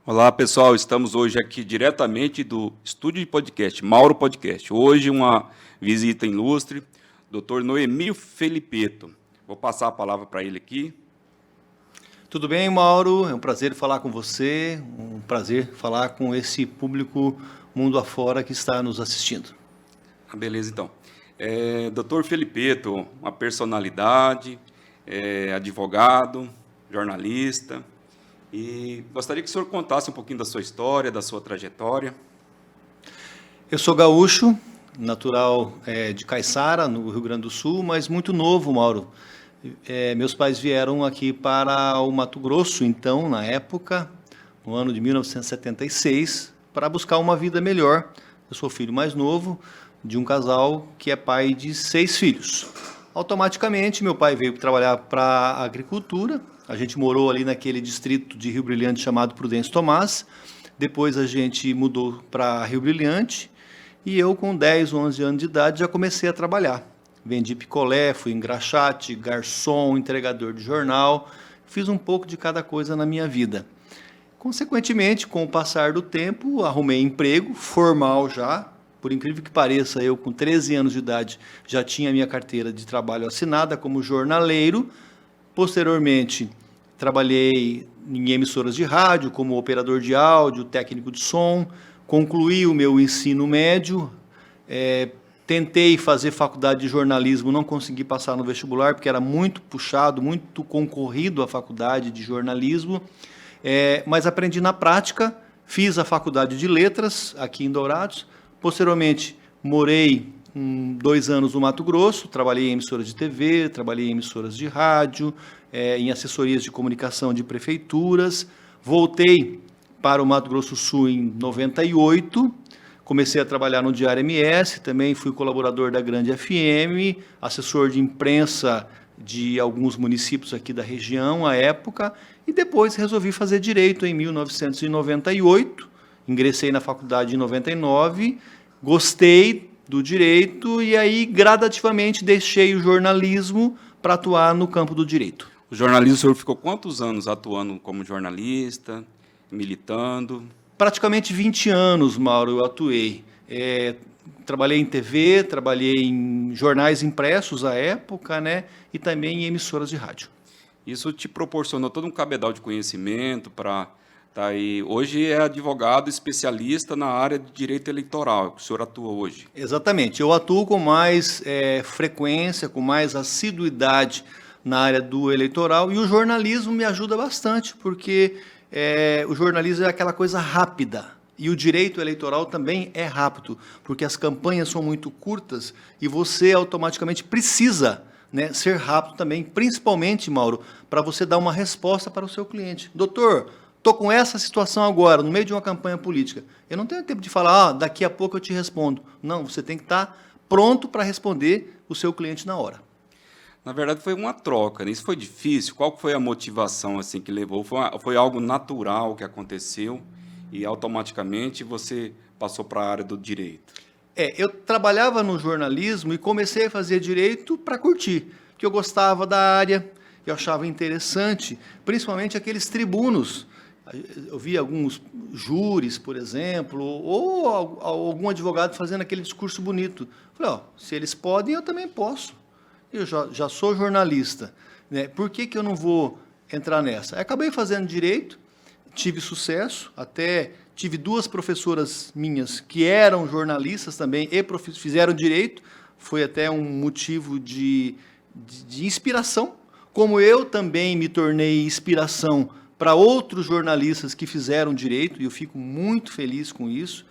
Olá, pessoal. Estamos hoje aqui diretamente do estúdio de podcast, Mauro Podcast. Hoje uma visita ilustre, Dr. Noemir Felipeto. Vou passar a palavra para ele aqui. Tudo bem, Mauro? É um prazer falar com você, um prazer falar com esse público mundo afora que está nos assistindo. Beleza, então. Dr. Felipeto, uma personalidade, advogado, jornalista, e gostaria que o senhor contasse um pouquinho da sua história, da sua trajetória. Eu sou gaúcho, natural de Caiçara, no Rio Grande do Sul, mas muito novo, Mauro. Meus pais vieram aqui para o Mato Grosso, então, na época, no ano de 1976, para buscar uma vida melhor. Eu sou filho mais novo de um casal que é pai de 6 filhos. Automaticamente, meu pai veio trabalhar para a agricultura. A gente morou ali naquele distrito de Rio Brilhante chamado Prudêncio Tomás. Depois a gente mudou para Rio Brilhante e eu, com 10, 11 anos de idade, já comecei a trabalhar. Vendi picolé, fui engraxate, garçom, entregador de jornal. Fiz um pouco de cada coisa na minha vida. Consequentemente, com o passar do tempo, arrumei emprego formal já. Por incrível que pareça, eu com 13 anos de idade já tinha minha carteira de trabalho assinada como jornaleiro. Posteriormente, trabalhei em emissoras de rádio como operador de áudio, técnico de som. Concluí o meu ensino médio. Tentei fazer faculdade de jornalismo, não consegui passar no vestibular, porque era muito puxado, muito concorrido a faculdade de jornalismo. Mas aprendi na prática, fiz a faculdade de letras aqui em Dourados. Posteriormente, morei 2 anos no Mato Grosso, trabalhei em emissoras de TV, trabalhei em emissoras de rádio, em assessorias de comunicação de prefeituras. Voltei para o Mato Grosso do Sul em 98, comecei a trabalhar no Diário MS, também fui colaborador da Grande FM, assessor de imprensa de alguns municípios aqui da região à época, e depois resolvi fazer Direito em 1998, ingressei na faculdade em 99, gostei do Direito e aí gradativamente deixei o jornalismo para atuar no campo do Direito. O jornalismo, o senhor ficou quantos anos atuando como jornalista, militando? Praticamente 20 anos, Mauro, eu atuei. Trabalhei em TV, trabalhei em jornais impressos à época, né, e também em emissoras de rádio. Isso te proporcionou todo um cabedal de conhecimento para estar aí. Hoje é advogado especialista na área de direito eleitoral, que o senhor atua hoje. Exatamente. Eu atuo com mais frequência, com mais assiduidade na área do eleitoral, e o jornalismo me ajuda bastante, porque o jornalismo é aquela coisa rápida. E o direito eleitoral também é rápido, porque as campanhas são muito curtas e você automaticamente precisa, né, ser rápido também, principalmente, Mauro, para você dar uma resposta para o seu cliente. Doutor, estou com essa situação agora, no meio de uma campanha política. Eu não tenho tempo de falar, daqui a pouco eu te respondo. Não, você tem que estar pronto para responder o seu cliente na hora. Na verdade, foi uma troca, né? Isso foi difícil? Qual foi a motivação assim, que levou? Foi algo natural que aconteceu e automaticamente você passou para a área do direito? Eu trabalhava no jornalismo e comecei a fazer direito para curtir, porque eu gostava da área, eu achava interessante, principalmente aqueles tribunos. Eu vi alguns júris, por exemplo, ou algum advogado fazendo aquele discurso bonito. Falei, se eles podem, eu também posso. Eu já sou jornalista, né? Por que eu não vou entrar nessa? Acabei fazendo direito, tive sucesso, até tive 2 professoras minhas que eram jornalistas também e fizeram direito, foi até um motivo de inspiração, como eu também me tornei inspiração para outros jornalistas que fizeram direito, e eu fico muito feliz com isso,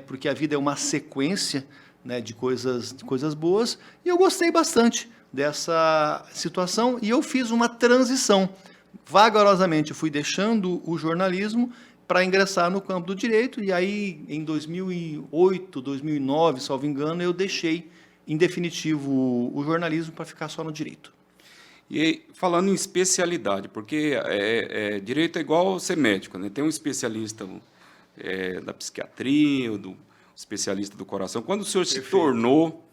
porque a vida é uma sequência, né, de coisas boas, e eu gostei bastante dessa situação, e eu fiz uma transição. Vagarosamente, eu fui deixando o jornalismo para ingressar no campo do direito, e aí, em 2008, 2009, salvo engano, eu deixei, em definitivo, o jornalismo para ficar só no direito. E falando em especialidade, porque direito é igual ser médico, né? Tem um especialista da psiquiatria, do especialista do coração. Quando o senhor se tornou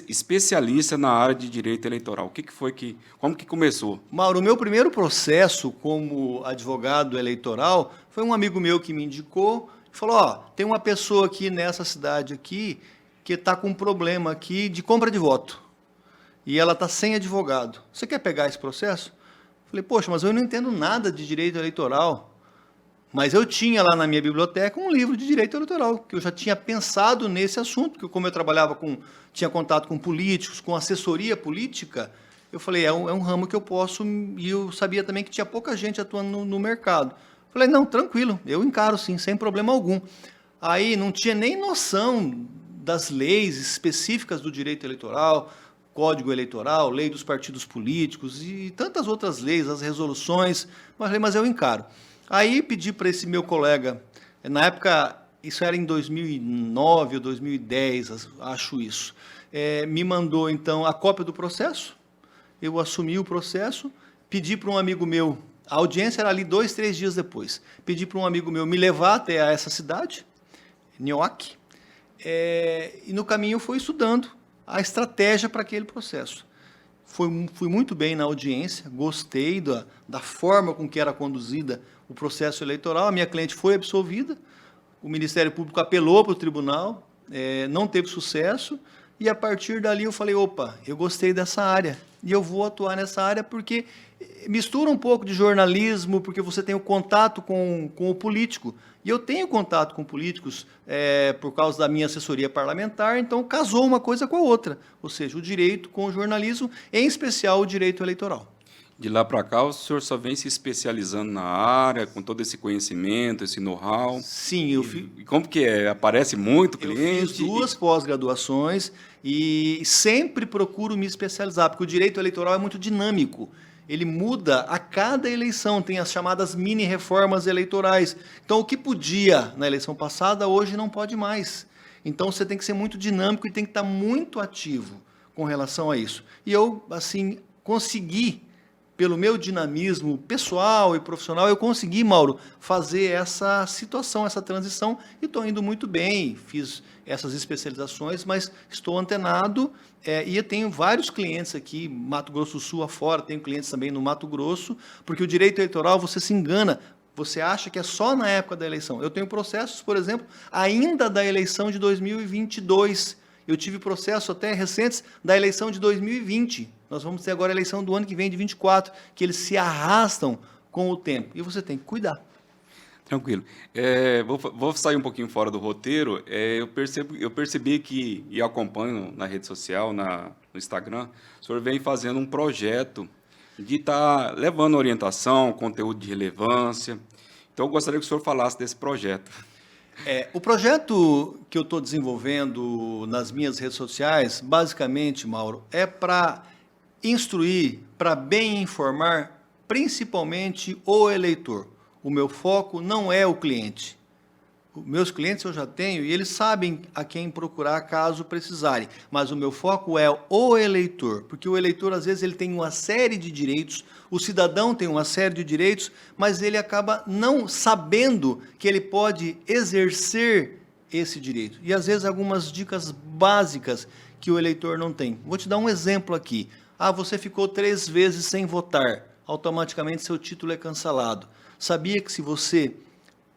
especialista na área de direito eleitoral. Como que começou? Mauro, o meu primeiro processo como advogado eleitoral foi um amigo meu que me indicou, falou, ó, tem uma pessoa aqui nessa cidade aqui que está com um problema aqui de compra de voto. E ela está sem advogado. Você quer pegar esse processo? Falei, poxa, mas eu não entendo nada de direito eleitoral. Mas eu tinha lá na minha biblioteca um livro de direito eleitoral, que eu já tinha pensado nesse assunto, porque como eu tinha contato com políticos, com assessoria política, eu falei, é um ramo que eu posso, e eu sabia também que tinha pouca gente atuando no mercado. Falei, não, tranquilo, eu encaro sim, sem problema algum. Aí não tinha nem noção das leis específicas do direito eleitoral, Código Eleitoral, lei dos partidos políticos e tantas outras leis, as resoluções, mas eu encaro. Aí pedi para esse meu colega, na época, isso era em 2009 ou 2010, acho isso, me mandou então a cópia do processo, eu assumi o processo, pedi para um amigo meu, a audiência era ali 2, 3 dias depois, pedi para um amigo meu me levar até essa cidade, Nioaque, e no caminho eu fui estudando a estratégia para aquele processo. Fui muito bem na audiência, gostei da forma com que era conduzida o processo eleitoral, a minha cliente foi absolvida, o Ministério Público apelou para o tribunal, não teve sucesso, e a partir dali eu falei, opa, eu gostei dessa área, e eu vou atuar nessa área porque mistura um pouco de jornalismo, porque você tem o contato com o político, e eu tenho contato com políticos por causa da minha assessoria parlamentar, então casou uma coisa com a outra, ou seja, o direito com o jornalismo, em especial o direito eleitoral. De lá para cá, o senhor só vem se especializando na área, com todo esse conhecimento, esse know-how? Sim, E como que é? Aparece muito cliente? Eu fiz 2 pós-graduações e sempre procuro me especializar, porque o direito eleitoral é muito dinâmico. Ele muda a cada eleição, tem as chamadas mini-reformas eleitorais. Então, o que podia na eleição passada, hoje não pode mais. Então, você tem que ser muito dinâmico e tem que estar muito ativo com relação a isso. E eu, assim, consegui, pelo meu dinamismo pessoal e profissional, eu consegui, Mauro, fazer essa situação, essa transição, e estou indo muito bem, fiz essas especializações, mas estou antenado, e eu tenho vários clientes aqui, Mato Grosso do Sul afora, tenho clientes também no Mato Grosso, porque o direito eleitoral, você se engana, você acha que é só na época da eleição. Eu tenho processos, por exemplo, ainda da eleição de 2022, eu tive processo até recentes da eleição de 2020. Nós vamos ter agora a eleição do ano que vem, de 24, que eles se arrastam com o tempo. E você tem que cuidar. Tranquilo. Vou sair um pouquinho fora do roteiro. Eu percebi que, e acompanho na rede social, no Instagram, o senhor vem fazendo um projeto de estar levando orientação, conteúdo de relevância. Então, eu gostaria que o senhor falasse desse projeto. O projeto que eu estou desenvolvendo nas minhas redes sociais, basicamente, Mauro, é para instruir, para bem informar, principalmente o eleitor. O meu foco não é o cliente. Os meus clientes eu já tenho e eles sabem a quem procurar caso precisarem, mas o meu foco é o eleitor, porque o eleitor às vezes ele tem uma série de direitos, o cidadão tem uma série de direitos, mas ele acaba não sabendo que ele pode exercer esse direito. E às vezes algumas dicas básicas que o eleitor não tem. Vou te dar um exemplo aqui. Você ficou 3 vezes sem votar, automaticamente seu título é cancelado. Sabia que se você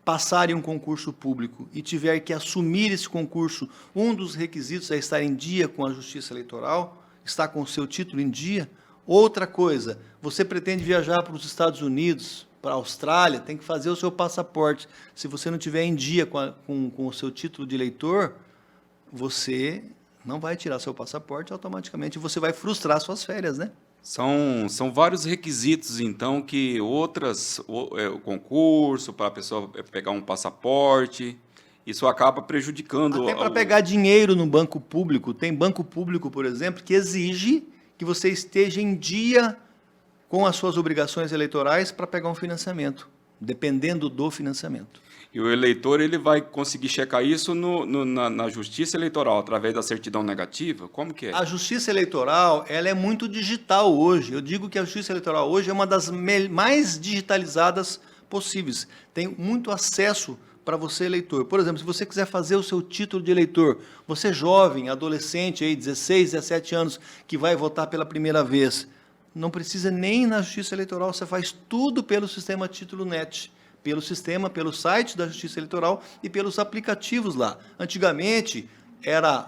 passar em um concurso público e tiver que assumir esse concurso, um dos requisitos é estar em dia com a Justiça Eleitoral, estar com o seu título em dia? Outra coisa, você pretende viajar para os Estados Unidos, para a Austrália, tem que fazer o seu passaporte. Se você não tiver em dia com o seu título de eleitor, você não vai tirar seu passaporte, automaticamente você vai frustrar suas férias, né? São vários requisitos, então, que o concurso, para a pessoa pegar um passaporte, isso acaba prejudicando... Até para pegar dinheiro no banco público, tem banco público, por exemplo, que exige que você esteja em dia com as suas obrigações eleitorais para pegar um financiamento, dependendo do financiamento. E o eleitor ele vai conseguir checar isso na Justiça Eleitoral, através da certidão negativa? Como que é? A Justiça Eleitoral ela é muito digital hoje. Eu digo que a Justiça Eleitoral hoje é uma das mais digitalizadas possíveis. Tem muito acesso para você, eleitor. Por exemplo, se você quiser fazer o seu título de eleitor, você jovem, adolescente, aí, 16, 17 anos, que vai votar pela primeira vez, não precisa nem ir na Justiça Eleitoral, você faz tudo pelo sistema Título Net, pelo sistema, pelo site da Justiça Eleitoral e pelos aplicativos lá. Antigamente, era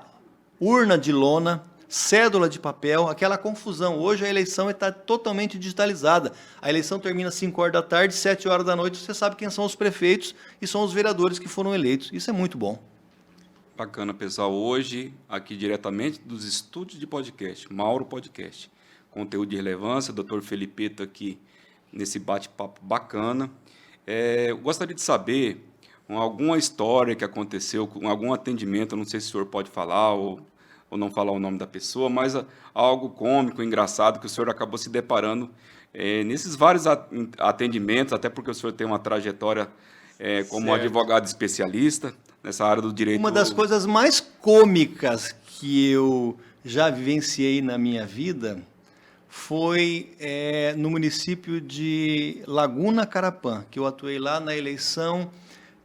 urna de lona, cédula de papel, aquela confusão. Hoje a eleição está totalmente digitalizada. A eleição termina às 5 horas da tarde, 7 horas da noite, você sabe quem são os prefeitos e são os vereadores que foram eleitos. Isso é muito bom. Bacana, pessoal. Hoje, aqui diretamente dos estúdios de podcast, Mauro Podcast. Conteúdo de relevância, Dr. Felipeto aqui nesse bate-papo bacana. Eu gostaria de saber alguma história que aconteceu, com algum atendimento, eu não sei se o senhor pode falar ou não falar o nome da pessoa, mas algo cômico, engraçado, que o senhor acabou se deparando nesses vários atendimentos, até porque o senhor tem uma trajetória como advogado especialista nessa área do direito. Uma das coisas mais cômicas que eu já vivenciei na minha vida foi no município de Laguna Carapã, que eu atuei lá na eleição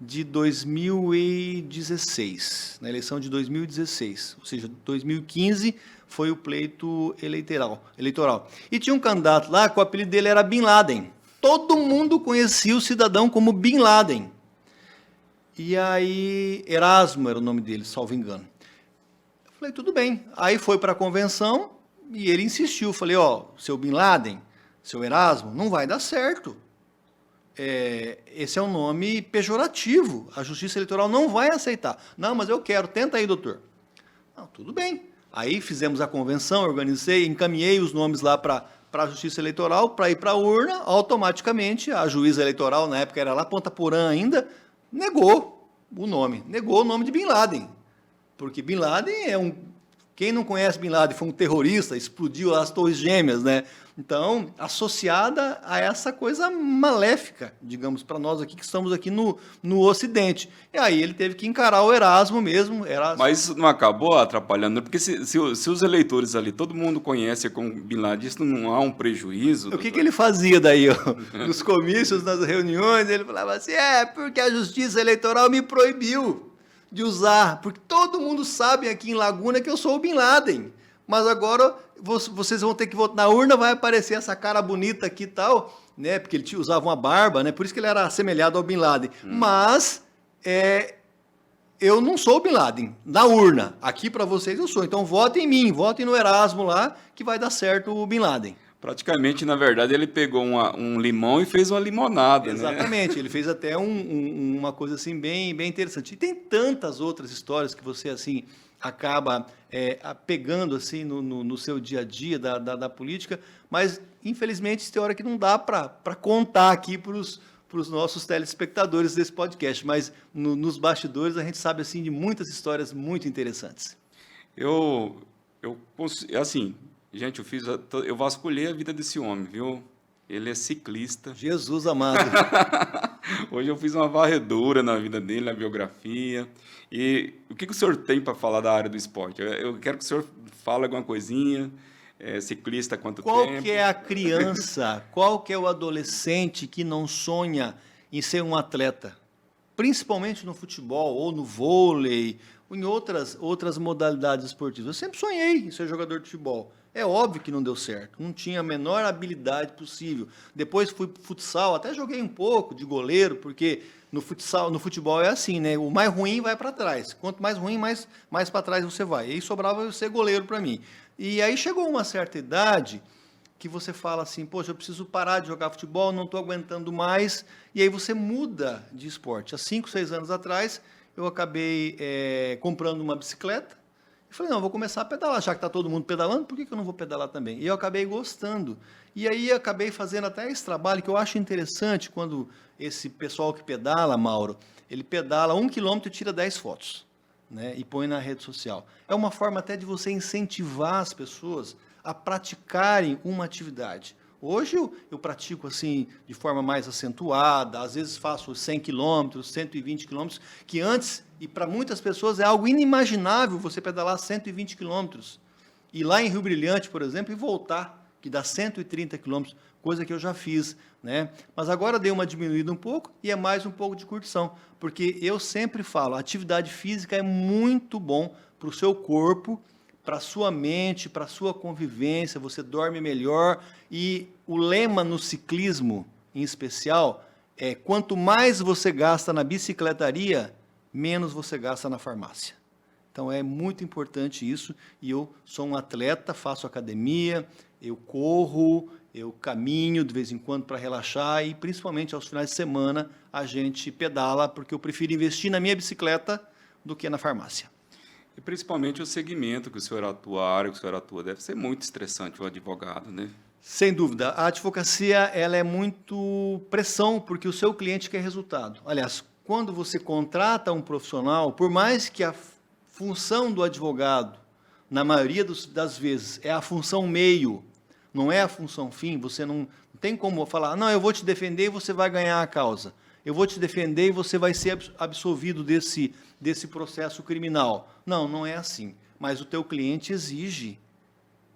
de 2016, na eleição de 2016, ou seja, 2015 foi o pleito eleitoral. E tinha um candidato lá que o apelido dele era Bin Laden. Todo mundo conhecia o cidadão como Bin Laden. E aí, Erasmo era o nome dele, salvo engano. Eu falei, tudo bem. Aí foi para a convenção e ele insistiu. Falei, seu Bin Laden, seu Erasmo, não vai dar certo. Esse é um nome pejorativo, a Justiça Eleitoral não vai aceitar. Não, mas eu quero, tenta aí, doutor. Não, tudo bem. Aí fizemos a convenção, organizei, encaminhei os nomes lá para a Justiça Eleitoral, para ir para a urna, automaticamente a juíza eleitoral, na época era lá Ponta Porã ainda, negou o nome de Bin Laden, porque Bin Laden quem não conhece Bin Laden, foi um terrorista, explodiu as Torres Gêmeas, né? Então, associada a essa coisa maléfica, digamos, para nós aqui que estamos aqui no Ocidente. E aí ele teve que encarar o Erasmo mesmo. Mas isso não acabou atrapalhando? Porque se os eleitores ali, todo mundo conhece como Bin Laden, isso não há um prejuízo? O que ele fazia daí? Nos comícios, nas reuniões, ele falava assim, porque a Justiça Eleitoral me proibiu de usar, porque todo mundo sabe aqui em Laguna que eu sou o Bin Laden, mas agora vocês vão ter que votar na urna, vai aparecer essa cara bonita aqui e tal, né? Porque ele usava uma barba, né? Por isso que ele era assemelhado ao Bin Laden. Mas eu não sou o Bin Laden. Na urna, aqui para vocês eu sou. Então votem em mim, votem no Erasmo lá, que vai dar certo o Bin Laden. Praticamente, na verdade, ele pegou um limão e fez uma limonada, Exatamente, né? Ele fez até uma coisa assim bem, bem interessante. E tem tantas outras histórias que você assim acaba pegando assim no seu dia a dia da política, mas infelizmente tem hora que não dá para contar aqui para os nossos telespectadores desse podcast, mas nos bastidores a gente sabe assim de muitas histórias muito interessantes. Assim, gente, eu vasculhei a vida desse homem, viu? Ele é ciclista. Jesus amado. Hoje eu fiz uma varredura na vida dele, na biografia. E o que o senhor tem para falar da área do esporte? Eu quero que o senhor fale alguma coisinha. Ciclista há quanto tempo? Qual que é a criança, qual que é o adolescente que não sonha em ser um atleta? Principalmente no futebol, ou no vôlei, ou em outras modalidades esportivas. Eu sempre sonhei em ser jogador de futebol. É óbvio que não deu certo, não tinha a menor habilidade possível. Depois fui para o futsal, até joguei um pouco de goleiro, porque no futebol é assim, né? O mais ruim vai para trás. Quanto mais ruim, mais para trás você vai. E aí sobrava eu ser goleiro para mim. E aí chegou uma certa idade que você fala assim, poxa, eu preciso parar de jogar futebol, não estou aguentando mais. E aí você muda de esporte. Há 5, 6 anos atrás, eu acabei comprando uma bicicleta. Eu falei, não, vou começar a pedalar, já que está todo mundo pedalando, por que eu não vou pedalar também? E eu acabei gostando. E aí acabei fazendo até esse trabalho que eu acho interessante quando esse pessoal que pedala, Mauro, ele pedala 1 quilômetro e tira 10 fotos, né, e põe na rede social. É uma forma até de você incentivar as pessoas a praticarem uma atividade. Hoje eu pratico assim de forma mais acentuada, às vezes faço 100 quilômetros, 120 quilômetros, que antes, e para muitas pessoas é algo inimaginável você pedalar 120 quilômetros. Ir lá em Rio Brilhante, por exemplo, e voltar, que dá 130 quilômetros. coisa que eu já fiz, né? Mas agora dei uma diminuída um pouco e é mais um pouco de curtição, porque eu sempre falo, a atividade física é muito bom para o seu corpo, para a sua mente, para a sua convivência, você dorme melhor. E o lema no ciclismo, em especial, é quanto mais você gasta na bicicletaria, menos você gasta na farmácia. Então é muito importante isso, e eu sou um atleta, faço academia, eu corro, eu caminho de vez em quando para relaxar, e principalmente aos finais de semana a gente pedala, porque eu prefiro investir na minha bicicleta do que na farmácia. E principalmente o segmento que o senhor atua, a área que o senhor atua, deve ser muito estressante o advogado, né? Sem dúvida. A advocacia ela é muito pressão, porque o seu cliente quer resultado. Aliás, quando você contrata um profissional, por mais que a função do advogado, na maioria das vezes, é a função meio, não é a função fim, você não tem como falar, não, eu vou te defender e você vai ganhar a causa. Eu vou te defender e você vai ser absolvido desse processo criminal. Não, não é assim. Mas o teu cliente exige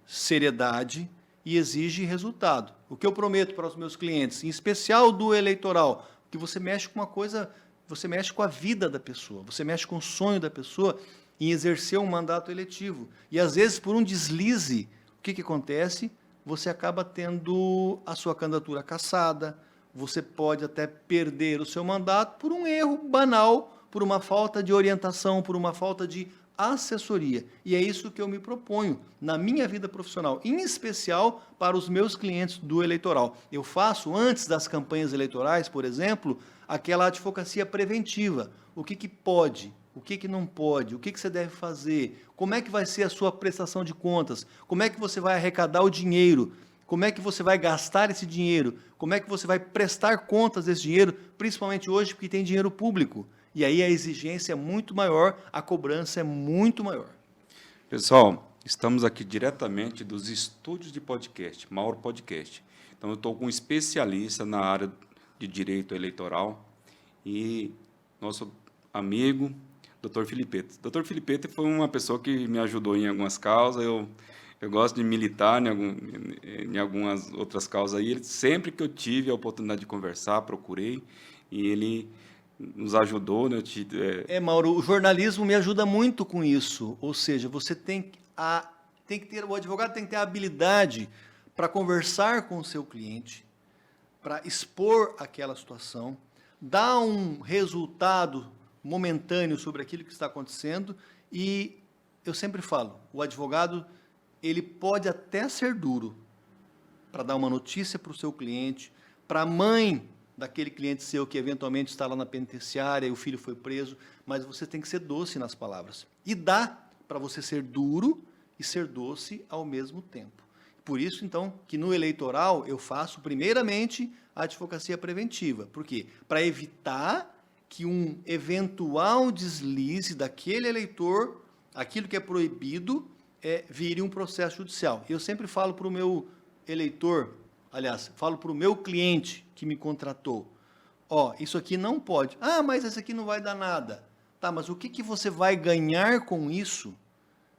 seriedade e exige resultado. O que eu prometo para os meus clientes, em especial do eleitoral, que você mexe com uma coisa, você mexe com a vida da pessoa, você mexe com o sonho da pessoa em exercer um mandato eletivo. E, às vezes, por um deslize, o que acontece? Você acaba tendo a sua candidatura cassada, você pode até perder o seu mandato por um erro banal, por uma falta de orientação, por uma falta de assessoria. E é isso que eu me proponho na minha vida profissional, em especial para os meus clientes do eleitoral. Eu faço, antes das campanhas eleitorais, por exemplo, aquela advocacia preventiva. O que pode, o que não pode, o que você deve fazer, como é que vai ser a sua prestação de contas, como é que você vai arrecadar o dinheiro, como é que você vai gastar esse dinheiro, como é que você vai prestar contas desse dinheiro, principalmente hoje, porque tem dinheiro público. E aí a exigência é muito maior, a cobrança é muito maior. Pessoal, estamos aqui diretamente dos estúdios de podcast, Mauro Podcast. Então, eu estou com um especialista na área de direito eleitoral e nosso amigo, Dr. Filipeto. Dr. Filipeto foi uma pessoa que me ajudou em algumas causas, eu gosto de militar em algumas outras causas aí. Sempre que eu tive a oportunidade de conversar, procurei, e ele nos ajudou, né? Mauro, o jornalismo me ajuda muito com isso. Ou seja, você o advogado tem que ter a habilidade para conversar com o seu cliente, para expor aquela situação, dar um resultado momentâneo sobre aquilo que está acontecendo. E eu sempre falo, o advogado ele pode até ser duro para dar uma notícia para o seu cliente, para a mãe daquele cliente seu que eventualmente está lá na penitenciária e o filho foi preso, mas você tem que ser doce nas palavras. E dá para você ser duro e ser doce ao mesmo tempo. Por isso, então, que no eleitoral eu faço, primeiramente, a advocacia preventiva. Por quê? Para evitar que um eventual deslize daquele eleitor, aquilo que é proibido, vire um processo judicial. Eu sempre falo para o meu eleitor, aliás, falo para o meu cliente que me contratou, isso aqui não pode. Ah, mas esse aqui não vai dar nada. Tá, mas o que você vai ganhar com isso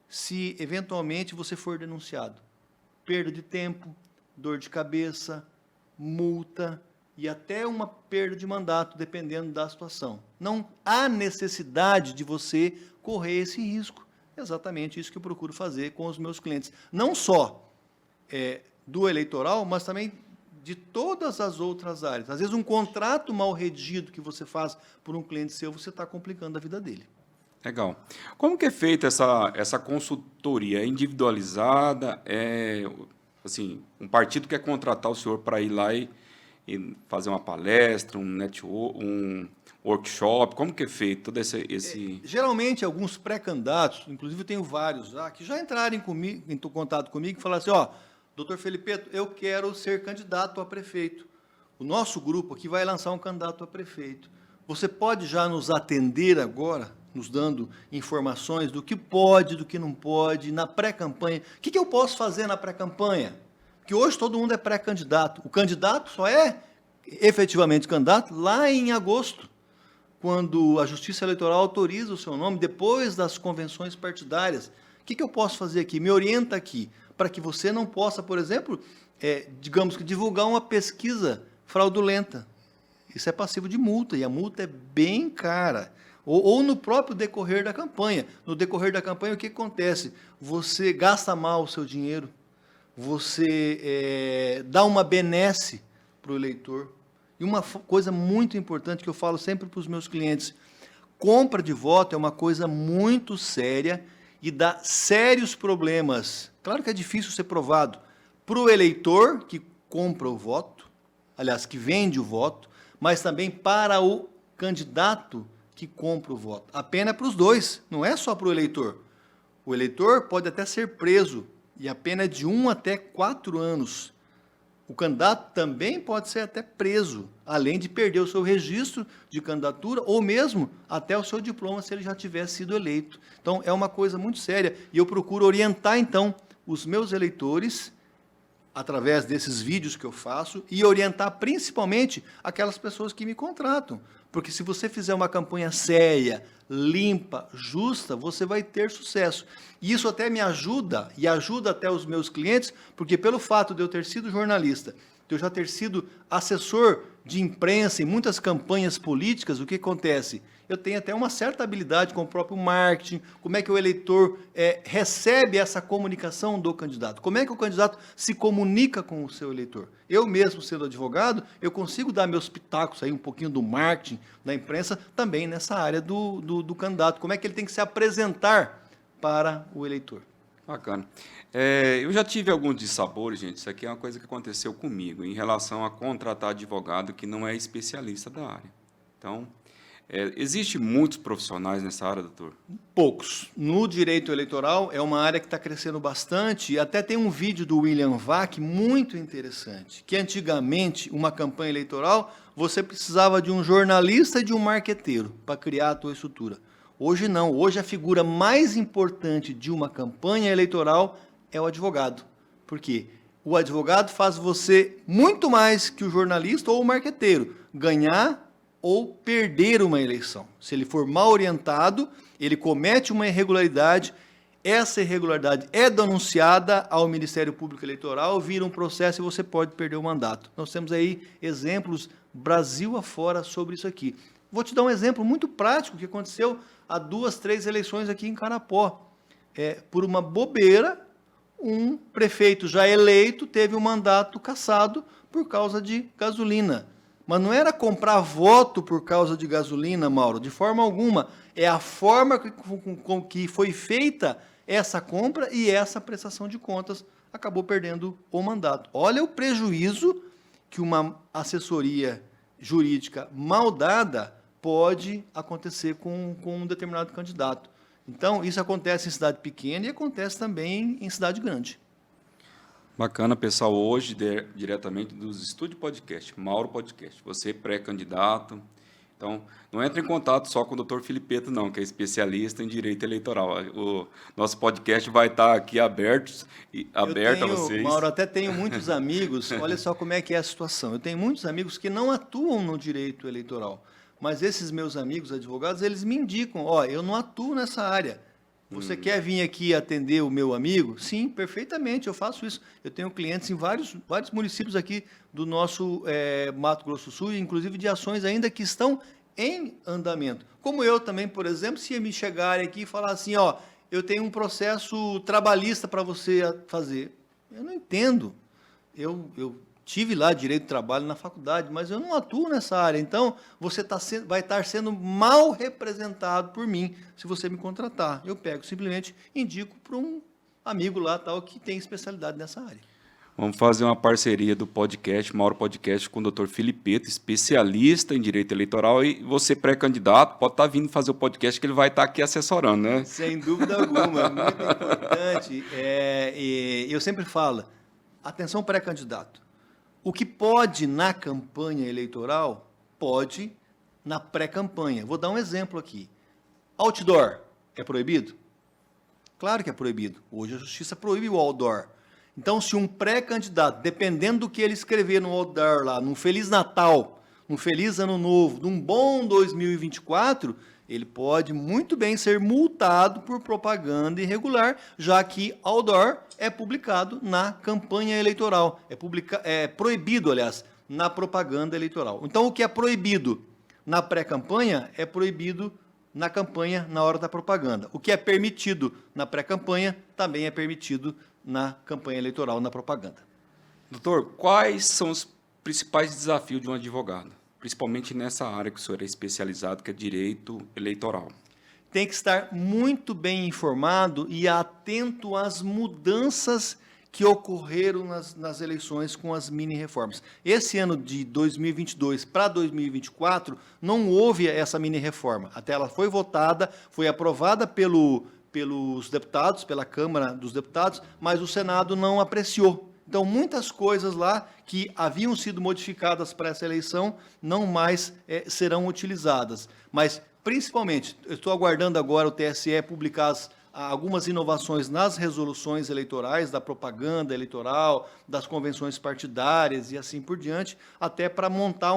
se eventualmente você for denunciado? Perda de tempo, dor de cabeça, multa e até uma perda de mandato, dependendo da situação. Não há necessidade de você correr esse risco. Exatamente isso que eu procuro fazer com os meus clientes. Não só do eleitoral, mas também de todas as outras áreas. Às vezes, um contrato mal redigido que você faz por um cliente seu, você está complicando a vida dele. Legal. Como que é feita essa consultoria? É individualizada? Assim, um partido quer contratar o senhor para ir lá e fazer uma palestra, um workshop? Como que é feito todo esse... Geralmente, alguns pré-candidatos, inclusive eu tenho vários lá, que já entraram em contato comigo e falaram assim, doutor Felipeto, eu quero ser candidato a prefeito. O nosso grupo aqui vai lançar um candidato a prefeito. Você pode já nos atender agora, nos dando informações do que pode, do que não pode, na pré-campanha? O que eu posso fazer na pré-campanha? Porque hoje todo mundo é pré-candidato. O candidato só é efetivamente candidato lá em agosto, quando a Justiça Eleitoral autoriza o seu nome, depois das convenções partidárias. O que eu posso fazer aqui? Me orienta aqui, para que você não possa, por exemplo, digamos que divulgar uma pesquisa fraudulenta. Isso é passivo de multa, e a multa é bem cara. Ou no próprio decorrer da campanha. No decorrer da campanha, o que acontece? Você gasta mal o seu dinheiro, você dá uma benesse para o eleitor. E uma coisa muito importante que eu falo sempre para os meus clientes, compra de voto é uma coisa muito séria e dá sérios problemas. Claro que é difícil ser provado para o eleitor que compra o voto, aliás, que vende o voto, mas também para o candidato que compra o voto. A pena é para os dois, não é só para o eleitor. O eleitor pode até ser preso, e a pena é de 1 até 4 anos. O candidato também pode ser até preso, além de perder o seu registro de candidatura, ou mesmo até o seu diploma, se ele já tiver sido eleito. Então, é uma coisa muito séria, e eu procuro orientar, então, os meus eleitores, através desses vídeos que eu faço, e orientar principalmente aquelas pessoas que me contratam. Porque se você fizer uma campanha séria, limpa, justa, você vai ter sucesso. E isso até me ajuda, e ajuda até os meus clientes, porque pelo fato de eu ter sido jornalista, de eu já ter sido assessor de imprensa em muitas campanhas políticas, o que acontece? Eu tenho até uma certa habilidade com o próprio marketing, como é que o eleitor recebe essa comunicação do candidato, como é que o candidato se comunica com o seu eleitor. Eu mesmo, sendo advogado, eu consigo dar meus pitacos aí, um pouquinho do marketing, da imprensa, também nessa área do candidato, como é que ele tem que se apresentar para o eleitor. Bacana. Eu já tive alguns dissabores, gente, isso aqui é uma coisa que aconteceu comigo, em relação a contratar advogado que não é especialista da área. Então, existe muitos profissionais nessa área, doutor? Poucos. No direito eleitoral é uma área que está crescendo bastante, e até tem um vídeo do William Vac muito interessante, que antigamente, uma campanha eleitoral, você precisava de um jornalista e de um marqueteiro para criar a tua estrutura. Hoje não, hoje a figura mais importante de uma campanha eleitoral é o advogado. Por quê? O advogado faz você muito mais que o jornalista ou o marqueteiro ganhar ou perder uma eleição. Se ele for mal orientado, ele comete uma irregularidade, essa irregularidade é denunciada ao Ministério Público Eleitoral, vira um processo e você pode perder o mandato. Nós temos aí exemplos Brasil afora sobre isso aqui. Vou te dar um exemplo muito prático que aconteceu há 2, 3 eleições aqui em Carapó. Por uma bobeira, um prefeito já eleito teve o mandato cassado por causa de gasolina. Mas não era comprar voto por causa de gasolina, Mauro, de forma alguma. É a forma com que foi feita essa compra e essa prestação de contas acabou perdendo o mandato. Olha o prejuízo que uma assessoria jurídica mal dada pode acontecer com um determinado candidato. Então, isso acontece em cidade pequena e acontece também em cidade grande. Bacana, pessoal. Hoje, diretamente dos Estúdio Podcast, Mauro Podcast. Você pré-candidato. Então, não entre em contato só com o doutor Filipeto, não, que é especialista em direito eleitoral. O nosso podcast vai estar aqui aberto a vocês. Mauro, até tenho muitos amigos, olha só como é que é a situação. Eu tenho muitos amigos que não atuam no direito eleitoral, mas esses meus amigos advogados, eles me indicam, eu não atuo nessa área. Você quer vir aqui atender o meu amigo? Sim, perfeitamente, eu faço isso. Eu tenho clientes em vários municípios aqui do nosso Mato Grosso do Sul, inclusive de ações ainda que estão em andamento. Como eu também, por exemplo, se me chegarem aqui e falar assim, eu tenho um processo trabalhista para você fazer. Eu não entendo. Eu tive lá direito do trabalho na faculdade, mas eu não atuo nessa área. Então, você vai estar sendo mal representado por mim se você me contratar. Eu pego, simplesmente indico para um amigo lá tal que tem especialidade nessa área. Vamos fazer uma parceria do podcast, Mauro Podcast, com o doutor Filipeto, especialista em direito eleitoral, e você, pré-candidato, pode estar vindo fazer o podcast que ele vai estar aqui assessorando, né? Sem dúvida alguma, é muito importante. Eu sempre falo, atenção pré-candidato. O que pode na campanha eleitoral, pode na pré-campanha. Vou dar um exemplo aqui. Outdoor é proibido? Claro que é proibido. Hoje a justiça proíbe o outdoor. Então, se um pré-candidato, dependendo do que ele escrever no outdoor lá, num Feliz Natal, um feliz ano novo, de um bom 2024, ele pode muito bem ser multado por propaganda irregular, já que outdoor é publicado na campanha eleitoral, é proibido, aliás, na propaganda eleitoral. Então, o que é proibido na pré-campanha é proibido na campanha, na hora da propaganda. O que é permitido na pré-campanha também é permitido na campanha eleitoral, na propaganda. Doutor, quais são os principais desafios de um advogado, principalmente nessa área que o senhor é especializado, que é direito eleitoral? Tem que estar muito bem informado e atento às mudanças que ocorreram nas eleições com as mini-reformas. Esse ano de 2022 para 2024, não houve essa mini-reforma. Até ela foi votada, foi aprovada pelos deputados, pela Câmara dos Deputados, mas o Senado não apreciou. Então, muitas coisas lá que haviam sido modificadas para essa eleição não mais serão utilizadas. Mas, principalmente, eu estou aguardando agora o TSE publicar algumas inovações nas resoluções eleitorais, da propaganda eleitoral, das convenções partidárias e assim por diante, até para montar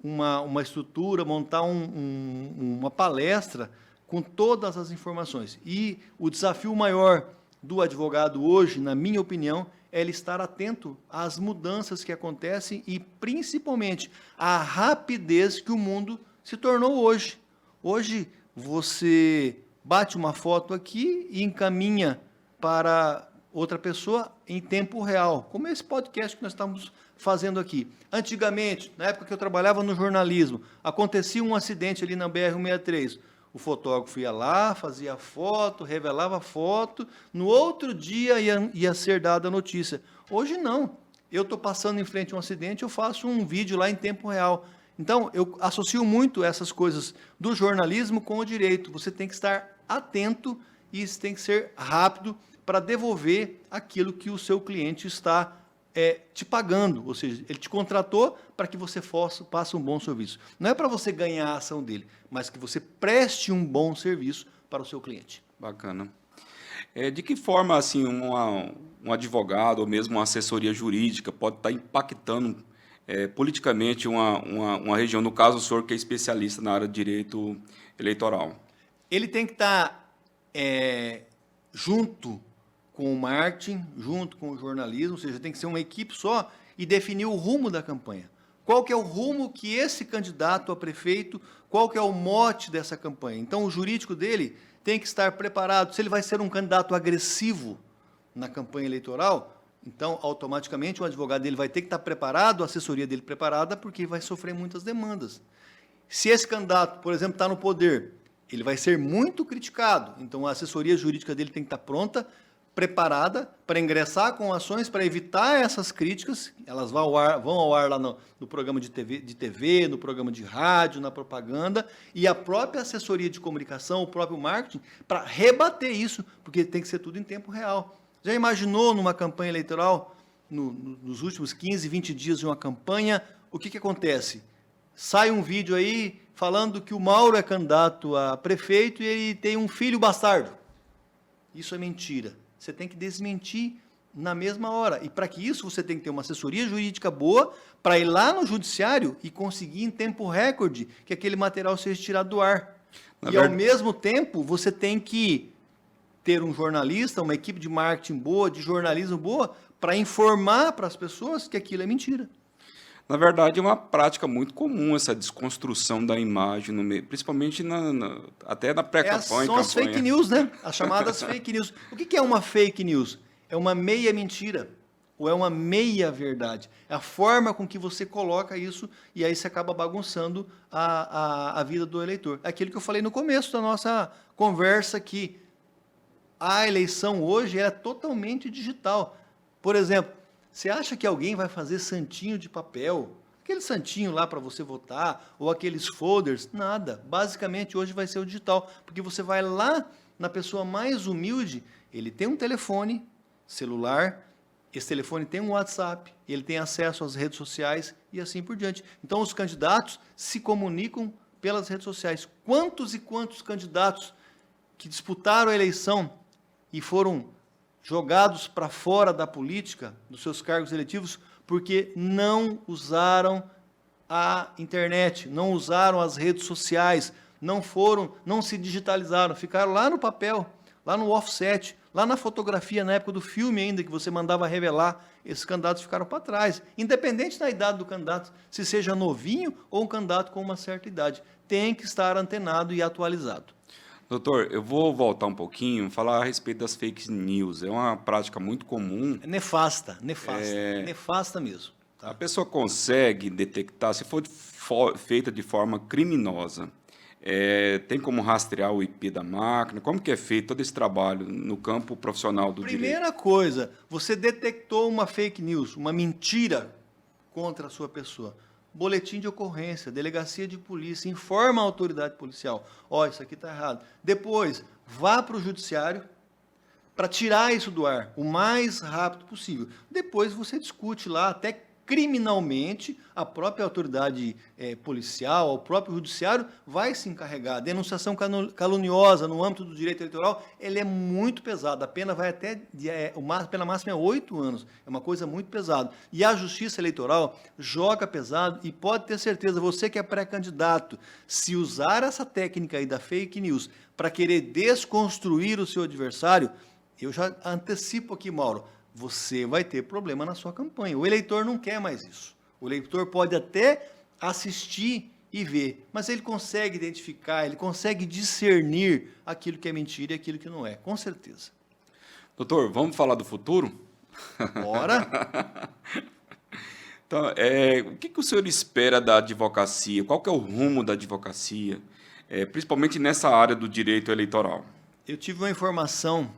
uma estrutura, montar uma palestra com todas as informações. E o desafio maior do advogado hoje, na minha opinião, é ele estar atento às mudanças que acontecem e, principalmente, à rapidez que o mundo se tornou hoje. Hoje, você bate uma foto aqui e encaminha para outra pessoa em tempo real, como esse podcast que nós estamos fazendo aqui. Antigamente, na época que eu trabalhava no jornalismo, acontecia um acidente ali na BR-163. O fotógrafo ia lá, fazia foto, revelava foto, no outro dia ia ser dada a notícia. Hoje não. Eu estou passando em frente a um acidente, eu faço um vídeo lá em tempo real. Então, eu associo muito essas coisas do jornalismo com o direito. Você tem que estar atento e isso tem que ser rápido para devolver aquilo que o seu cliente está te pagando. Ou seja, ele te contratou para que você passe um bom serviço. Não é para você ganhar a ação dele, mas que você preste um bom serviço para o seu cliente. Bacana. De que forma assim, um advogado ou mesmo uma assessoria jurídica pode estar impactando politicamente uma região, no caso o senhor que é especialista na área de direito eleitoral? Ele tem que estar junto com o marketing, junto com o jornalismo, ou seja, tem que ser uma equipe só e definir o rumo da campanha. Qual que é o rumo que esse candidato a prefeito, qual que é o mote dessa campanha? Então, o jurídico dele tem que estar preparado. Se ele vai ser um candidato agressivo na campanha eleitoral, então, automaticamente, o advogado dele vai ter que estar preparado, a assessoria dele preparada, porque vai sofrer muitas demandas. Se esse candidato, por exemplo, está no poder, ele vai ser muito criticado. Então, a assessoria jurídica dele tem que estar pronta, preparada para ingressar com ações para evitar essas críticas. Elas vão ao ar lá no programa de TV, no programa de rádio, na propaganda, e a própria assessoria de comunicação, o próprio marketing, para rebater isso, porque tem que ser tudo em tempo real. Já imaginou numa campanha eleitoral, nos últimos 15, 20 dias de uma campanha, o que acontece? Sai um vídeo aí falando que o Mauro é candidato a prefeito e ele tem um filho bastardo. Isso é mentira. Você tem que desmentir na mesma hora. E para que isso, você tem que ter uma assessoria jurídica boa para ir lá no judiciário e conseguir em tempo recorde que aquele material seja tirado do ar. Ao mesmo tempo, você tem que ter um jornalista, uma equipe de marketing boa, de jornalismo boa, para informar para as pessoas que aquilo é mentira. Na verdade, é uma prática muito comum essa desconstrução da imagem, no meio, principalmente até na pré-campanha. São as fake news, né? As chamadas fake news. O que é uma fake news? É uma meia mentira, ou é uma meia verdade. É a forma com que você coloca isso, e aí você acaba bagunçando a vida do eleitor. É aquilo que eu falei no começo da nossa conversa aqui. A eleição hoje é totalmente digital. Por exemplo, você acha que alguém vai fazer santinho de papel? Aquele santinho lá para você votar, ou aqueles folders? Nada. Basicamente, hoje vai ser o digital, porque você vai lá na pessoa mais humilde, ele tem um telefone celular, esse telefone tem um WhatsApp, ele tem acesso às redes sociais e assim por diante. Então, os candidatos se comunicam pelas redes sociais. Quantos e quantos candidatos que disputaram a eleição e foram jogados para fora da política, dos seus cargos eletivos, porque não usaram a internet, não usaram as redes sociais, não se digitalizaram, ficaram lá no papel, lá no offset, lá na fotografia, na época do filme ainda, que você mandava revelar, esses candidatos ficaram para trás, independente da idade do candidato, se seja novinho ou um candidato com uma certa idade, tem que estar antenado e atualizado. Doutor, eu vou voltar um pouquinho, falar a respeito das fake news. É uma prática muito comum. É nefasta mesmo. Tá? A pessoa consegue detectar, se for feita de forma criminosa, tem como rastrear o IP da máquina? Como que é feito todo esse trabalho no campo profissional do direito? Primeira coisa, você detectou uma fake news, uma mentira contra a sua pessoa. Boletim de ocorrência, delegacia de polícia, informa a autoridade policial. Ó, isso aqui está errado. Depois, vá para o judiciário para tirar isso do ar o mais rápido possível. Depois você discute lá, até criminalmente, a própria autoridade policial, o próprio judiciário vai se encarregar. A denunciação caluniosa no âmbito do direito eleitoral, ele é muito pesada. A pena vai até, a pena máxima é 8 anos. É uma coisa muito pesada. E a justiça eleitoral joga pesado e pode ter certeza, você que é pré-candidato, se usar essa técnica aí da fake news para querer desconstruir o seu adversário, eu já antecipo aqui, Mauro, você vai ter problema na sua campanha. O eleitor não quer mais isso. O eleitor pode até assistir e ver, mas ele consegue identificar, ele consegue discernir aquilo que é mentira e aquilo que não é, com certeza. Doutor, vamos falar do futuro? Bora! Então, o que o senhor espera da advocacia? Qual que é o rumo da advocacia, principalmente nessa área do direito eleitoral? Eu tive uma informação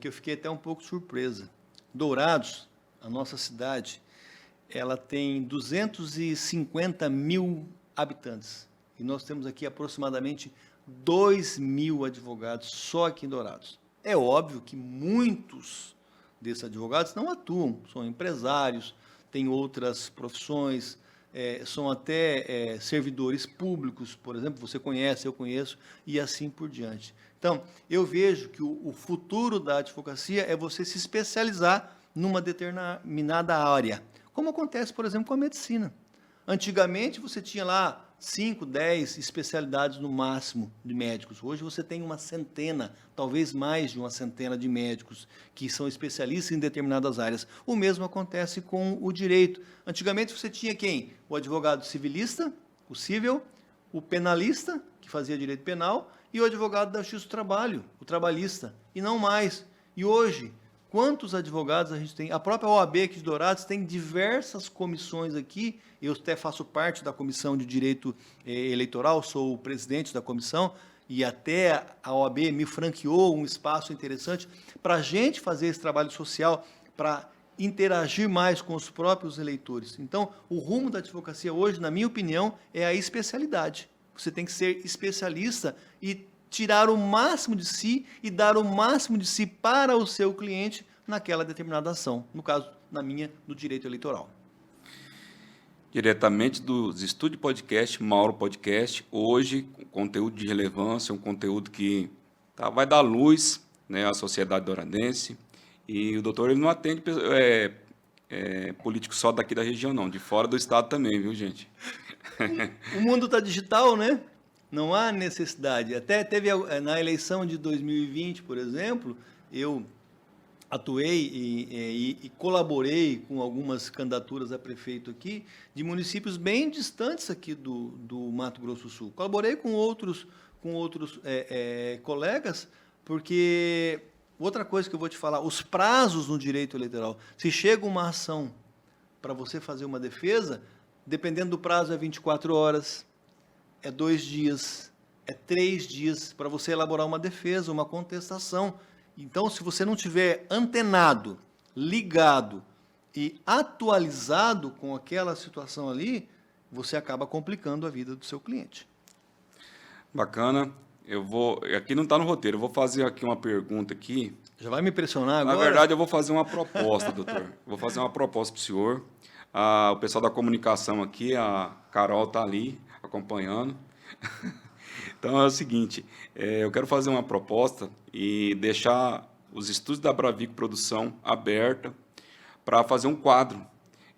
que eu fiquei até um pouco surpresa. Dourados, a nossa cidade, ela tem 250 mil habitantes. E nós temos aqui aproximadamente 2.000 advogados só aqui em Dourados. É óbvio que muitos desses advogados não atuam, são empresários, têm outras profissões, são até servidores públicos, por exemplo, você conhece, eu conheço, e assim por diante. Então, eu vejo que o futuro da advocacia é você se especializar numa determinada área, como acontece, por exemplo, com a medicina. Antigamente, você tinha lá 5, 10 especialidades no máximo de médicos. Hoje você tem uma centena, talvez mais de uma centena de médicos que são especialistas em determinadas áreas. O mesmo acontece com o direito. Antigamente você tinha quem? O advogado civilista, o civil, o penalista, que fazia direito penal, e o advogado da Justiça do Trabalho, o trabalhista, e não mais. E hoje, quantos advogados a gente tem? A própria OAB aqui de Dourados tem diversas comissões aqui, eu até faço parte da Comissão de Direito Eleitoral, sou o presidente da comissão, e até a OAB me franqueou um espaço interessante para a gente fazer esse trabalho social, para interagir mais com os próprios eleitores. Então, o rumo da advocacia hoje, na minha opinião, é a especialidade. Você tem que ser especialista e tirar o máximo de si e dar o máximo de si para o seu cliente naquela determinada ação. No caso, na minha, do direito eleitoral. Diretamente dos estúdios podcast, Mauro Podcast, hoje, conteúdo de relevância, um conteúdo que vai dar luz, né, à sociedade douradense. E o doutor ele não atende político só daqui da região, não, de fora do estado também, viu, gente? O mundo está digital, né? Não há necessidade. Até teve na eleição de 2020, por exemplo, eu atuei e colaborei com algumas candidaturas a prefeito aqui, de municípios bem distantes aqui do Mato Grosso do Sul. Colaborei com outros colegas, porque outra coisa que eu vou te falar, os prazos no direito eleitoral. Se chega uma ação para você fazer uma defesa, dependendo do prazo é 24 horas, é 2 dias, é 3 dias para você elaborar uma defesa, uma contestação. Então, se você não tiver antenado, ligado e atualizado com aquela situação ali, você acaba complicando a vida do seu cliente. Bacana. Aqui não está no roteiro, eu vou fazer aqui uma pergunta aqui. Já vai me pressionar agora? Na verdade, eu vou fazer uma proposta, doutor. Vou fazer uma proposta para o senhor. O pessoal da comunicação aqui, a Carol está ali acompanhando. Então é o seguinte, eu quero fazer uma proposta e deixar os estúdios da Bravico Produção aberta para fazer um quadro.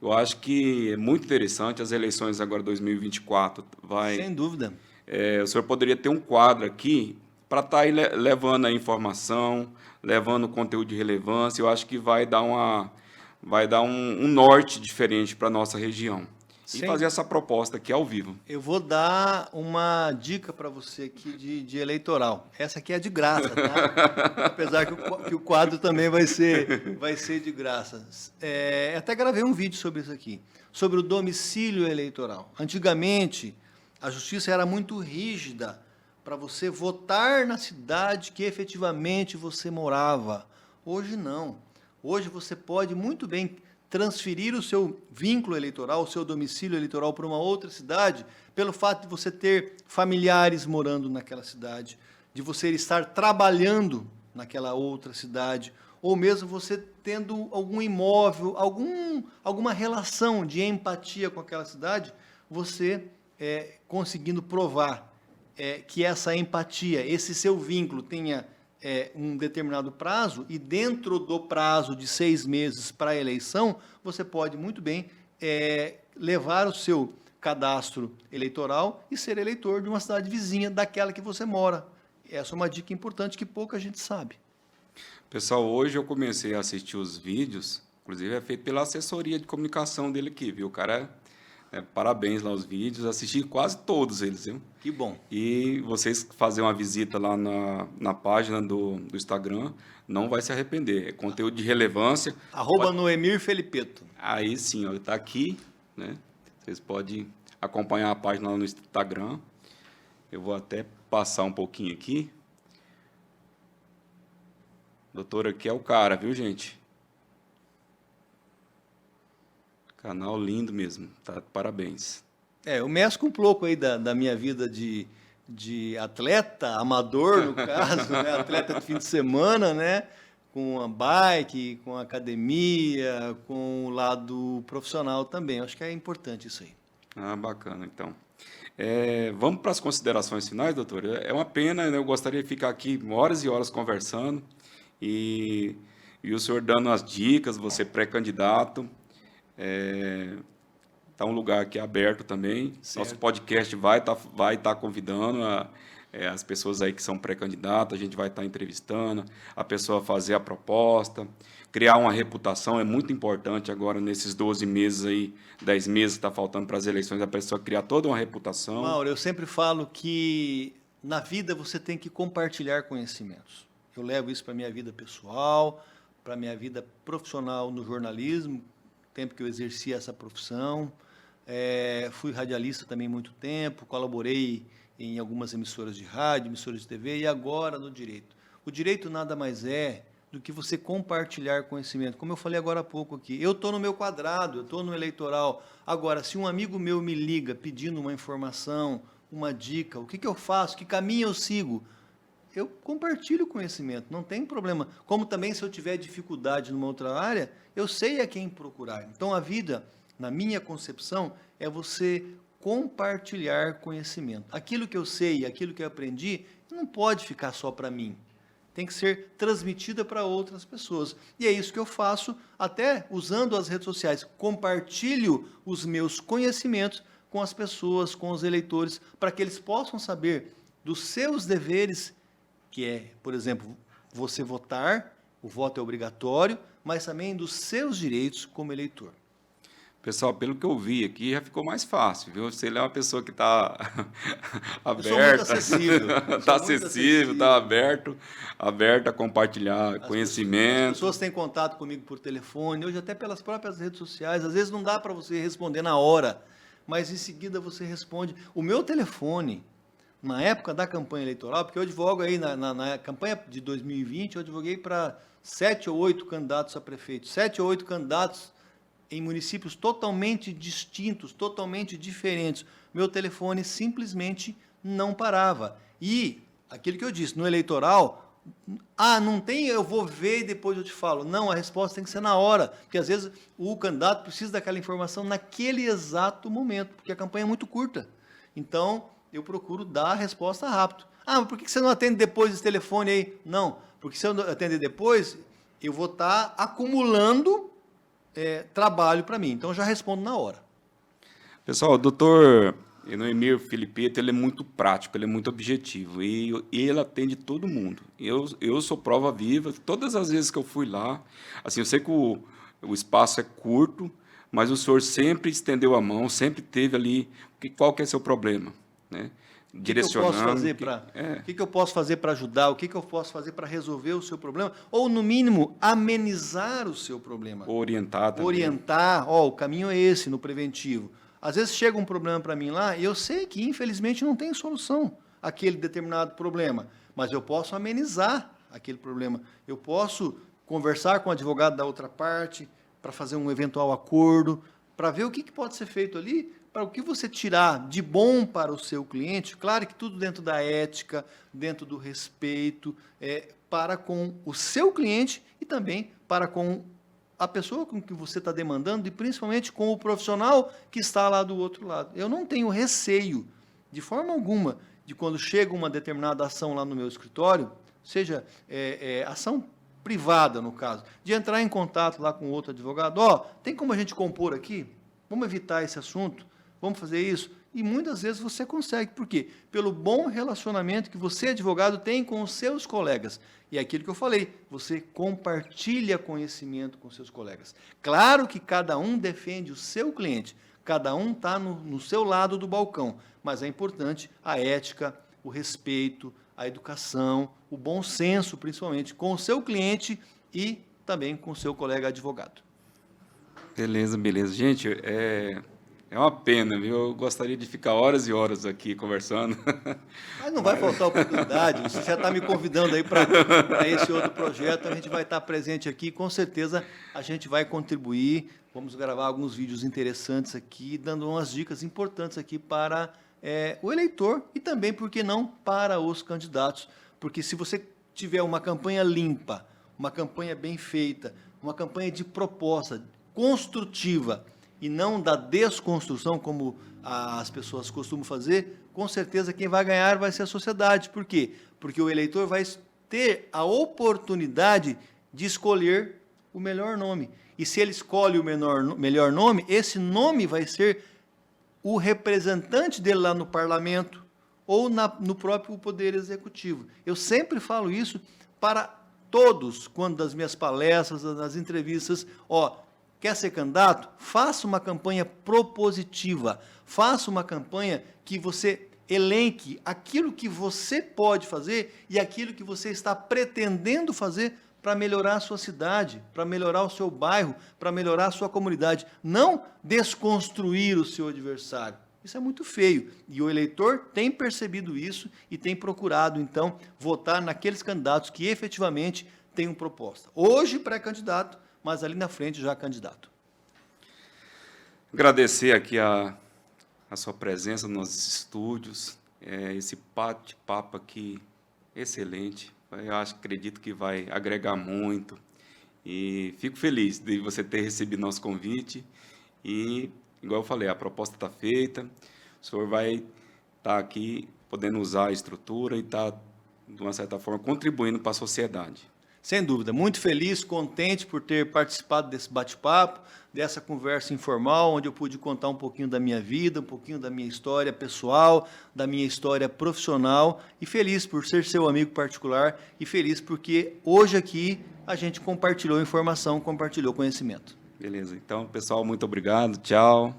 Eu acho que é muito interessante as eleições agora 2024. Sem dúvida. O senhor poderia ter um quadro aqui para estar aí levando a informação, levando conteúdo de relevância. Eu acho que vai dar um norte diferente para a nossa região. E fazer essa proposta aqui ao vivo. Eu vou dar uma dica para você aqui de eleitoral. Essa aqui é de graça, tá? Apesar que o quadro também vai ser de graça. Até gravei um vídeo sobre isso aqui, sobre o domicílio eleitoral. Antigamente, a justiça era muito rígida para você votar na cidade que efetivamente você morava. Hoje não. Hoje você pode muito bem transferir o seu vínculo eleitoral, o seu domicílio eleitoral para uma outra cidade, pelo fato de você ter familiares morando naquela cidade, de você estar trabalhando naquela outra cidade, ou mesmo você tendo algum imóvel, alguma relação de empatia com aquela cidade, você conseguindo provar que essa empatia, esse seu vínculo tenha um determinado prazo, e dentro do prazo de 6 meses para a eleição, você pode muito bem levar o seu cadastro eleitoral e ser eleitor de uma cidade vizinha daquela que você mora. Essa é uma dica importante que pouca gente sabe. Pessoal, hoje eu comecei a assistir os vídeos, inclusive é feito pela assessoria de comunicação dele aqui, viu? O cara parabéns lá os vídeos, assisti quase todos eles, viu? Que bom. E vocês fazerem uma visita lá na página do Instagram, não vai se arrepender. É conteúdo de relevância. @Noemir Felipeto. Aí sim, está aqui, né? Vocês podem acompanhar a página lá no Instagram. Eu vou até passar um pouquinho aqui. Doutor aqui é o cara, viu, gente? Canal lindo mesmo, tá? Parabéns. Eu mesclo um pouco aí da minha vida de atleta, amador no caso, né? Atleta de fim de semana, né? Com a bike, com a academia, com o lado profissional também. Acho que é importante isso aí. Bacana, então. Vamos para as considerações finais, doutor? É uma pena, né? Eu gostaria de ficar aqui horas e horas conversando e o senhor dando as dicas, você pré-candidato. Tá um lugar aqui aberto também. Certo. Nosso podcast vai estar convidando as pessoas aí que são pré-candidatas, a gente vai estar entrevistando, a pessoa fazer a proposta, criar uma reputação, é muito importante agora nesses 12 meses aí, 10 meses que está faltando para as eleições, a pessoa criar toda uma reputação. Mauro, eu sempre falo que na vida você tem que compartilhar conhecimentos. Eu levo isso para a minha vida pessoal, para a minha vida profissional no jornalismo, tempo que eu exerci essa profissão, fui radialista também muito tempo, colaborei em algumas emissoras de rádio, emissoras de TV e agora no direito. O direito nada mais é do que você compartilhar conhecimento. Como eu falei agora há pouco aqui, eu estou no meu quadrado, eu estou no eleitoral. Agora, se um amigo meu me liga pedindo uma informação, uma dica, o que eu faço, que caminho eu sigo? Eu compartilho o conhecimento, não tem problema. Como também, se eu tiver dificuldade numa outra área, eu sei a quem procurar. Então, a vida, na minha concepção, é você compartilhar conhecimento. Aquilo que eu sei, aquilo que eu aprendi, não pode ficar só para mim. Tem que ser transmitida para outras pessoas. E é isso que eu faço, até usando as redes sociais. Compartilho os meus conhecimentos com as pessoas, com os eleitores, para que eles possam saber dos seus deveres, que é, por exemplo, você votar, o voto é obrigatório, mas também dos seus direitos como eleitor. Pessoal, pelo que eu vi aqui, já ficou mais fácil, viu? Você é uma pessoa que está aberta. Eu sou muito acessível. Está acessível, está aberto a compartilhar conhecimento. As pessoas têm contato comigo por telefone, hoje até pelas próprias redes sociais. Às vezes não dá para você responder na hora, mas em seguida você responde. O meu telefone, na época da campanha eleitoral, porque eu advogo aí na campanha de 2020, eu advoguei para 7 ou 8 candidatos a prefeito, 7 ou 8 candidatos em municípios totalmente distintos, totalmente diferentes. Meu telefone simplesmente não parava. E, aquilo que eu disse, no eleitoral, não tem, eu vou ver e depois eu te falo. Não, a resposta tem que ser na hora, porque às vezes o candidato precisa daquela informação naquele exato momento, porque a campanha é muito curta. Então, eu procuro dar a resposta rápido. Mas por que você não atende depois desse telefone aí? Não, porque se eu atender depois, eu vou estar acumulando trabalho para mim. Então, eu já respondo na hora. Pessoal, o doutor Enoemir Filipeto, ele é muito prático, ele é muito objetivo e ele atende todo mundo. Eu sou prova viva, todas as vezes que eu fui lá, assim, eu sei que o espaço é curto, mas o senhor sempre estendeu a mão, sempre teve ali, qual que é seu problema, né? Direcionando. O que eu posso fazer para ajudar? O que eu posso fazer para resolver o seu problema? Ou, no mínimo, amenizar o seu problema. Orientar também. Orientar, o caminho é esse, no preventivo. Às vezes chega um problema para mim lá e eu sei que, infelizmente, não tem solução aquele determinado problema, mas eu posso amenizar aquele problema. Eu posso conversar com o advogado da outra parte para fazer um eventual acordo, para ver o que pode ser feito ali, para o que você tirar de bom para o seu cliente, claro que tudo dentro da ética, dentro do respeito, para com o seu cliente e também para com a pessoa com que você está demandando e principalmente com o profissional que está lá do outro lado. Eu não tenho receio, de forma alguma, de quando chega uma determinada ação lá no meu escritório, seja ação privada, no caso, de entrar em contato lá com outro advogado, tem como a gente compor aqui? Vamos evitar esse assunto? Vamos fazer isso? E muitas vezes você consegue. Por quê? Pelo bom relacionamento que você, advogado, tem com os seus colegas. E é aquilo que eu falei, você compartilha conhecimento com seus colegas. Claro que cada um defende o seu cliente, cada um está no seu lado do balcão, mas é importante a ética, o respeito, a educação, o bom senso, principalmente, com o seu cliente e também com o seu colega advogado. Beleza. Gente, é uma pena, viu? Eu gostaria de ficar horas e horas aqui conversando. Mas não vai faltar oportunidade, você já está me convidando aí para esse outro projeto, a gente vai estar presente aqui, com certeza a gente vai contribuir, vamos gravar alguns vídeos interessantes aqui, dando umas dicas importantes aqui para o eleitor e também, por que não, para os candidatos, porque se você tiver uma campanha limpa, uma campanha bem feita, uma campanha de proposta construtiva, e não da desconstrução, como as pessoas costumam fazer, com certeza quem vai ganhar vai ser a sociedade. Por quê? Porque o eleitor vai ter a oportunidade de escolher o melhor nome. E se ele escolhe o melhor nome, esse nome vai ser o representante dele lá no parlamento ou no próprio Poder Executivo. Eu sempre falo isso para todos, quando das minhas palestras, das entrevistas, quer ser candidato? Faça uma campanha propositiva, faça uma campanha que você elenque aquilo que você pode fazer e aquilo que você está pretendendo fazer para melhorar a sua cidade, para melhorar o seu bairro, para melhorar a sua comunidade. Não desconstruir o seu adversário. Isso é muito feio. E o eleitor tem percebido isso e tem procurado, então, votar naqueles candidatos que efetivamente têm uma proposta. Hoje, pré-candidato, mas ali na frente já candidato. Agradecer aqui a sua presença nos estúdios, esse bate-papo aqui excelente. Eu acredito que vai agregar muito e fico feliz de você ter recebido nosso convite e, igual eu falei, a proposta está feita, o senhor vai estar aqui podendo usar a estrutura e estar, de uma certa forma, contribuindo para a sociedade. Sem dúvida, muito feliz, contente por ter participado desse bate-papo, dessa conversa informal, onde eu pude contar um pouquinho da minha vida, um pouquinho da minha história pessoal, da minha história profissional, e feliz por ser seu amigo particular, e feliz porque hoje aqui a gente compartilhou informação, compartilhou conhecimento. Beleza, então, pessoal, muito obrigado, tchau.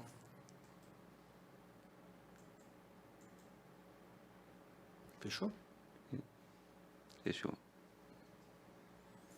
Fechou? Fechou.